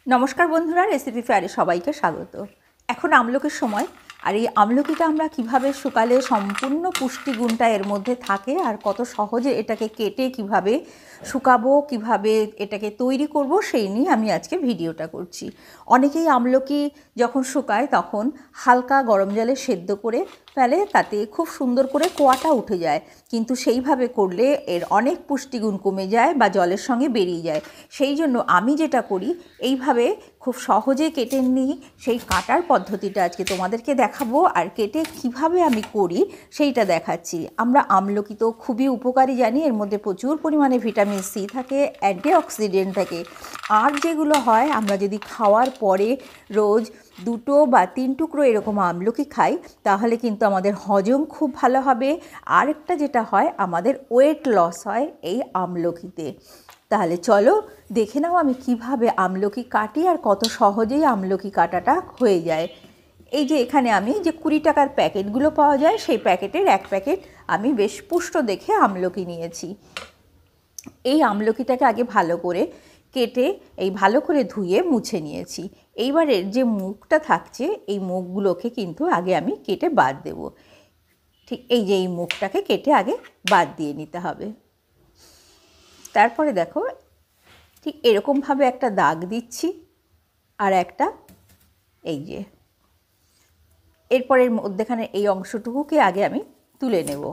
নমস্কার বন্ধুরা, রেসিপি ফেয়ারে সবাইকে স্বাগত। এখন আমলকির সময়, আর এই আমলকিটা আমরা কিভাবে শুকালে সম্পূর্ণ পুষ্টিগুণটা এর মধ্যে থাকে আর কত সহজে এটাকে কেটে কিভাবে শুকাবো, কিভাবে এটাকে তৈরি করব, সেই নিয়ে আমি আজকে ভিডিওটা করছি। অনেকেই আমলকি যখন শুকায় তখন হালকা গরম জলে সেদ্ধ করে ফেলে, তাতে খুব সুন্দর করে কোয়াটা উঠে যায়, কিন্তু সেইভাবে করলে এর অনেক পুষ্টিগুণ কমে যায় বা জলের সঙ্গে বেরিয়ে যায়। সেই জন্য আমি যেটা করি, এইভাবে খুব সহজে কেটে নিই। সেই কাটার পদ্ধতিটা আজকে তোমাদেরকে দেখাবো, আর কেটে কিভাবে আমি করি সেইটা দেখাচ্ছি। আমরা আমলকি তো খুবই উপকারী জানি, এর মধ্যে প্রচুর পরিমাণে ভিটামিন সি থাকে, অ্যান্টিঅক্সিডেন্ট থাকে। আর যেগুলো হয়, আমরা যদি খাওয়ার পরে রোজ 2 বা 3 টুকরো এরকম আমলকি খাই, তাহলে কিন্তু আমাদের হজম খুব ভালো হবে। আরেকটা যেটা হয়, আমাদের ওয়েট লস হয় এই আমলকিতে। তাহলে চলো দেখে নাও আমি কিভাবে আমলকি কাটি আর কত সহজেই আমলকি কাটাটা হয়ে যায়। এই যে এখানে আমি যে 20 টাকার প্যাকেটগুলো পাওয়া যায়, সেই প্যাকেটের এক প্যাকেট আমি বেশ পুষ্ট দেখে আমলকি নিয়েছি। এই আমলকিটাকে আগে ভালো করে কেটে এই ভালো করে ধুয়ে মুছে নিয়েছি। এইবারের যে মুখটা থাকছে, এই মুখগুলোকে কিন্তু আগে আমি কেটে বাদ দেব। ঠিক এই যে এই মুখটাকে কেটে আগে বাদ দিয়ে নিতে হবে। তারপরে দেখো, ঠিক এরকমভাবে একটা দাগ দিচ্ছি, আর একটা এই যে এরপরের মধ্যেখানে এই অংশটুকুকে আগে আমি তুলে নেব।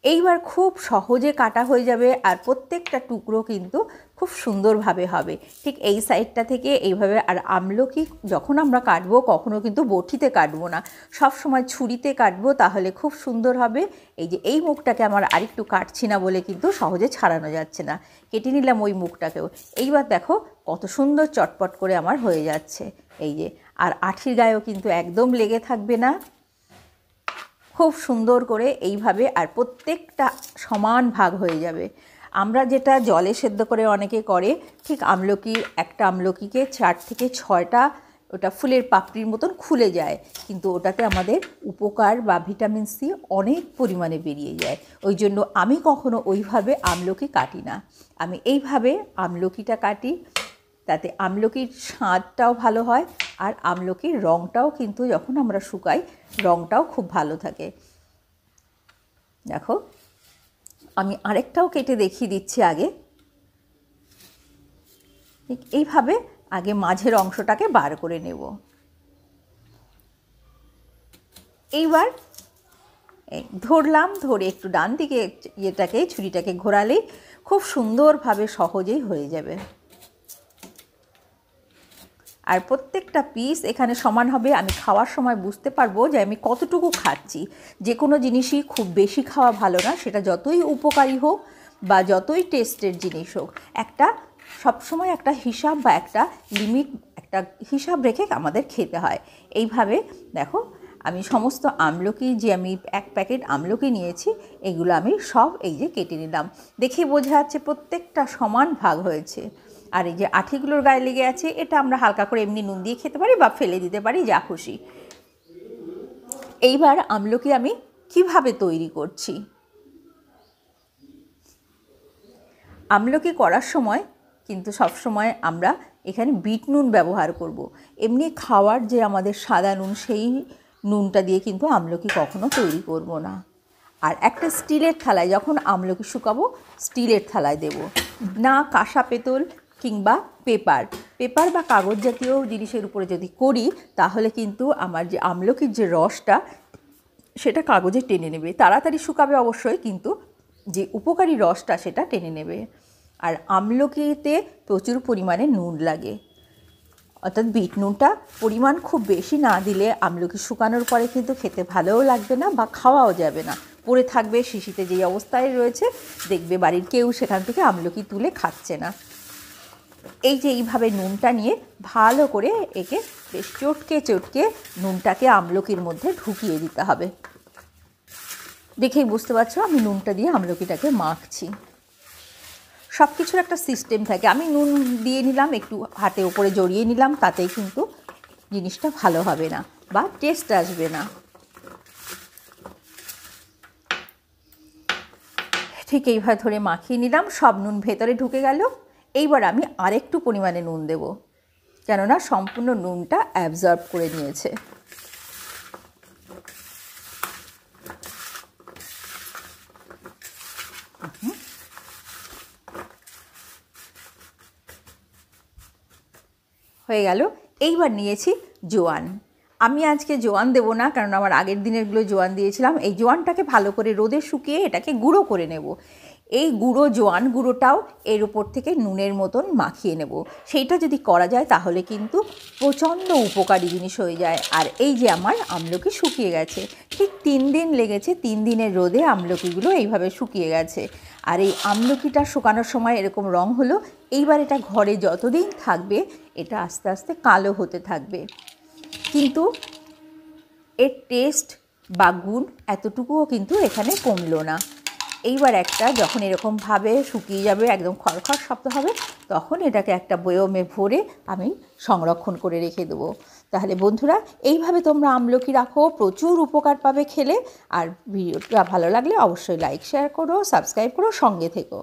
এইবার খুব সহজে কাটা হয়ে যাবে, আর প্রত্যেকটা টুকরো কিন্তু খুব সুন্দরভাবে হবে। ঠিক এই সাইডটা থেকে এইভাবে। আর আমলকি যখন আমরা কাটবো, কখনো কিন্তু বটিতে কাটবো না, সব সময় ছুরিতে কাটবো, তাহলে খুব সুন্দর হবে। এই যে এই মুখটাকে আমার আরেকটু কাটছি না বলে কিন্তু সহজে ছাড়ানো যাচ্ছে না, কেটে নিলাম ওই মুখটাকেও। এইবার দেখো কত সুন্দর চটপট করে আমার হয়ে যাচ্ছে। এই যে, আর আঠির গায়েও কিন্তু একদম লেগে থাকবে না, খুব সুন্দর করে এইভাবে। আর প্রত্যেকটা সমান ভাগ হয়ে যাবে। আমরা যেটা জলে সেদ্ধ করে অনেকে করে, ঠিক একটা আমলকিকে 4 থেকে 6টা ওটা ফুলের পাপড়ির মতন খুলে যায়, কিন্তু ওটাতে আমাদের উপকার বা ভিটামিন সি অনেক পরিমাণে বেরিয়ে যায়। ওই জন্য আমি কখনো ওইভাবে আমলকি কাটি না, আমি এইভাবে আমলকিটা কাটি। তাতে আমলকির স্বাদটাও ভালো হয়, আর আমলকির রঙটাও কিন্তু যখন আমরা শুকাই, রঙটাও খুব ভালো থাকে। দেখো আমি আরেকটাও কেটে দেখিয়ে দিচ্ছি আগে। ঠিক এইভাবে আগে মাঝের অংশটাকে বার করে নেব। এইবার ধরলাম, ধরে একটু ডান দিকে ছুরিটাকে ঘোরালেই খুব সুন্দরভাবে সহজেই হয়ে যাবে। আর প্রত্যেকটা পিস এখানে সমান হবে। আমি খাওয়ার সময় বুঝতে পারবো যে আমি কতটুকু খাচ্ছি। যে কোনো জিনিসই খুব বেশি খাওয়া ভালো না, সেটা যতই উপকারী হোক বা যতই টেস্টের জিনিস হোক, সবসময় একটা হিসাব বা একটা লিমিট, একটা হিসাব রেখে আমাদের খেতে হয়। এইভাবে দেখো, আমি সমস্ত আমলকি, যে আমি 1 প্যাকেট আমলকি নিয়েছি, এগুলো আমি সব এই যে কেটে নিলাম। দেখে বোঝা যাচ্ছে প্রত্যেকটা সমান ভাগ হয়েছে। আর এই যে আঠিগুলোর গায়ে লেগে আছে, এটা আমরা হালকা করে এমনি নুন দিয়ে খেতে পারি বা ফেলে দিতে পারি, যা খুশি। এইবার আমলকি আমি কিভাবে তৈরি করছি। আমলকি করার সময় কিন্তু সবসময় আমরা এখানে বিট নুন ব্যবহার করব। এমনি খাওয়ার যে আমাদের সাদা নুন, সেই নুনটা দিয়ে কিন্তু আমলকি কখনো তৈরি করব না। আর একটা স্টিলের থালায় যখন আমলকি শুকাবো, স্টিলের থালায় দেব না, কাঁসা পেতল কিংবা পেপার বা কাগজ জাতীয় জিনিসের উপরে যদি করি, তাহলে কিন্তু আমার যে আমলকির যে রসটা, সেটা কাগজে টেনে নেবে। তাড়াতাড়ি শুকাবে অবশ্যই, কিন্তু যে উপকারী রসটা সেটা টেনে নেবে। আর আমলকিতে প্রচুর পরিমাণে নুন লাগে, অর্থাৎ বিট নুনটা পরিমাণ খুব বেশি না দিলে আমলকি শুকানোর পরে কিন্তু খেতে ভালোও লাগবে না বা খাওয়াও যাবে না, পড়ে থাকবে শিশিতে যেই অবস্থায় রয়েছে। দেখবে বাড়ির কেউ সেখান থেকে আমলকি তুলে খাচ্ছে না। এই যে এইভাবে নুনটা নিয়ে ভালো করে একে বেশ চটকে নুনটাকে আমলকির মধ্যে ঢুকিয়ে দিতে হবে। দেখেই বুঝতে পারছো আমি নুনটা দিয়ে আমলকিটাকে মাখছি। সব কিছুর একটা সিস্টেম থাকে। আমি নুন দিয়ে নিলাম, একটু হাতে উপরে জড়িয়ে নিলাম, তাতেই কিন্তু জিনিসটা ভালো হবে না বা টেস্ট আসবে না। ঠিক এইভাবে ধরে মাখিয়ে নিলাম, সব নুন ভেতরে ঢুকে গেল। এইবার আমি আরেকটু পরিমাণে নুন দেব, কেননা সম্পূর্ণ নুনটা অ্যাবজর্ব করে নিয়েছে। হয়ে গেল। এইবার নিয়েছি জোয়ান। আমি আজকে জোয়ান দেবো না, কারণ আমার আগের দিনেরগুলো জোয়ান দিয়েছিলাম। এই জোয়ানটাকে ভালো করে রোদে শুকিয়ে এটাকে গুঁড়ো করে নেব। এই গুঁড়ো জোয়ান গুঁড়োটাও এর উপর থেকে নুনের মতন মাখিয়ে নেব। সেইটা যদি করা যায় তাহলে কিন্তু প্রচণ্ড উপকারী জিনিস হয়ে যায়। আর এই যে আমার আমলকি শুকিয়ে গেছে, ঠিক 3 দিন লেগেছে, 3 দিনের রোদে আমলকিগুলো এইভাবে শুকিয়ে গেছে। আর এই আমলকিটা শুকানোর সময় এরকম রং হলো। এইবার এটা ঘরে যতদিন থাকবে এটা আস্তে আস্তে কালো হতে থাকবে, কিন্তু এর টেস্ট বা গুণ এতটুকুও কিন্তু এখানে কমলো না। এইবার একটা যখন এরকমভাবে শুকিয়ে যাবে, একদম খড়খড় শব্দ হবে, তখন এটাকে একটা বয়মে ভরে আমি সংরক্ষণ করে রেখে দেবো। তাহলে বন্ধুরা, এইভাবে তোমরা আমলকি রাখো, প্রচুর উপকার পাবে খেলে। আর ভিডিওটা ভালো লাগলে অবশ্যই লাইক শেয়ার করো, সাবস্ক্রাইব করো, সঙ্গে থেকো।